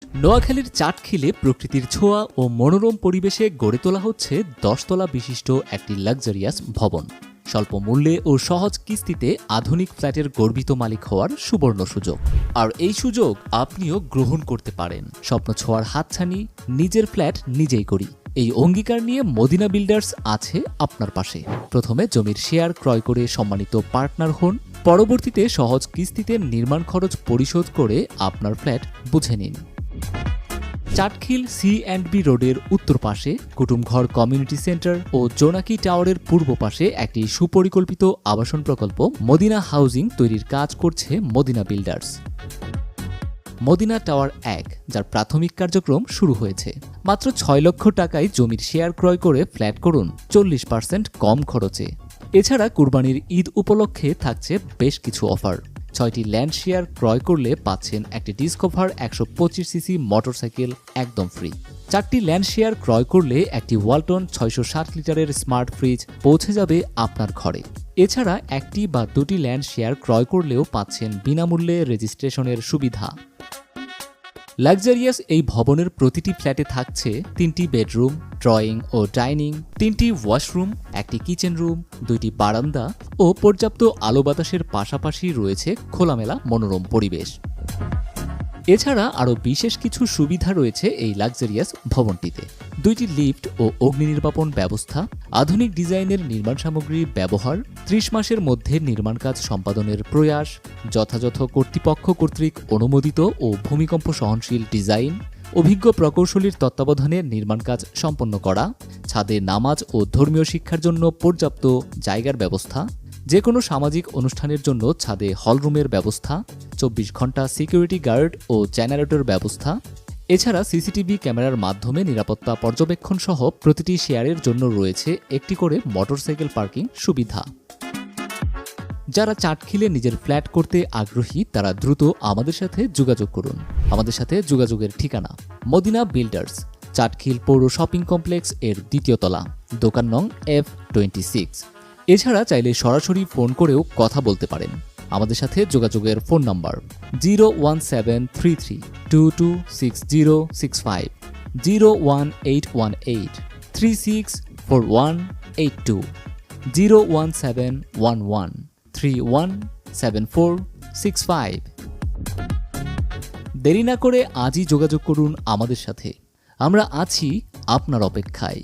নোয়াখালীর চাটখিলে প্রকৃতির ছোঁয়া ও মনোরম পরিবেশে গড়ে তোলা হচ্ছে 10 তলা বিশিষ্ট একটি লাক্সারিয়াস ভবন। স্বল্প মূল্যে ও সহজ কিস্তিতে আধুনিক ফ্ল্যাটের গর্বিত মালিক হওয়ার সুবর্ণ সুযোগ। আর এই সুযোগ আপনিও গ্রহণ করতে পারেন। স্বপ্ন ছোঁয়ার হাতছানি, নিজের ফ্ল্যাট নিজেই করি, এই অঙ্গীকার নিয়ে মদিনা বিল্ডার্স আছে আপনার পাশে। প্রথমে জমির শেয়ার ক্রয় করে সম্মানিত পার্টনার হন, পরবর্তীতে সহজ কিস্তিতে নির্মাণ খরচ পরিশোধ করে আপনার ফ্ল্যাট বুঝে নিন। চাটখিল C&B রোডের উত্তর পাশে কুটুমঘর কমিউনিটি সেন্টার ও জোনাকি টাওয়ারের পূর্ব পাশে একটি সুপরিকল্পিত আবাসন প্রকল্প মদিনা হাউজিং তৈরির কাজ করছে মদিনা বিল্ডার্স। মদিনা টাওয়ার 1, যার প্রাথমিক কার্যক্রম শুরু হয়েছে। মাত্র 6 লক্ষ টাকায় জমির শেয়ার ক্রয় করে ফ্ল্যাট করুন 40% কম খরচে। এছাড়া কুরবানির ঈদ উপলক্ষে থাকছে বেশ কিছু অফার। 6টি ল্যান্ড শেয়ার ক্রয় করলে পাচ্ছেন একটি ডিসকভার 125cc মোটরসাইকেল একদম ফ্রি। 4টি ল্যান্ড শেয়ার ক্রয় করলে একটি ওয়ালটন 660 লিটারের স্মার্ট ফ্রিজ পৌঁছে যাবে আপনার ঘরে। এছাড়া 1টি বা 2টি ল্যান্ড শেয়ার ক্রয় করলেও পাচ্ছেন বিনামূল্যে রেজিস্ট্রেশনের সুবিধা। লাক্সারিয়াস এই ভবনের প্রতিটি ফ্ল্যাটে থাকছে 3টি বেডরুম, ড্রয়িং ও ডাইনিং, 3টি ওয়াশরুম, 1টি কিচেন রুম, 2টি বারান্দা ও পর্যাপ্ত আলো বাতাসের পাশাপাশি রয়েছে খোলামেলা মনোরম পরিবেশ। এছাড়া আরও বিশেষ কিছু সুবিধা রয়েছে এই লাক্সারিয়াস ভবনটিতে। 2টি লিফট ও অগ্নি নির্বাপন ব্যবস্থা, আধুনিক ডিজাইনের নির্মাণ সামগ্রী ব্যবহার, 30 মাসের মধ্যে নির্মাণ কাজ সম্পাদনের প্রয়াস, যথাযথ কর্তৃপক্ষ কর্তৃক অনুমোদিত ও ভূমিকম্প সহনশীল ডিজাইন, অভিজ্ঞ প্রকৌশলীর তত্ত্বাবধানে নির্মাণ কাজ সম্পন্ন করা, ছাদে নামাজ ও ধর্মীয় শিক্ষার জন্য পর্যাপ্ত জায়গার ব্যবস্থা, যে কোনো সামাজিক অনুষ্ঠানের জন্য ছাদে হলরুমের ব্যবস্থা, 24 ঘন্টা সিকিউরিটি গার্ড ও জেনারেটর ব্যবস্থা। এছাড়া সিসিটিভি ক্যামেরার মাধ্যমে নিরাপত্তা পর্যবেক্ষণ সহ প্রতিটি শেয়ারের জন্য রয়েছে একটি করে মোটরসাইকেল পার্কিং সুবিধা। যারা চাটখিলে নিজের ফ্ল্যাট করতে আগ্রহী তারা দ্রুত আমাদের সাথে যোগাযোগ করুন। আমাদের সাথে যোগাযোগের ঠিকানা মদিনা বিল্ডার্স, চাটখিল পৌর শপিং কমপ্লেক্স এর 2য় তলা, দোকান নং F26। এছাড়া চাইলে সরাসরি ফোন করেও কথা বলতে পারেন। আমাদের সাথে যোগাযোগের ফোন নাম্বার 01733226065, 01818 364182, 01711 317465। দেরি না করে আজই যোগাযোগ করুন আমাদের সাথে। আমরা আছি আপনার অপেক্ষায়।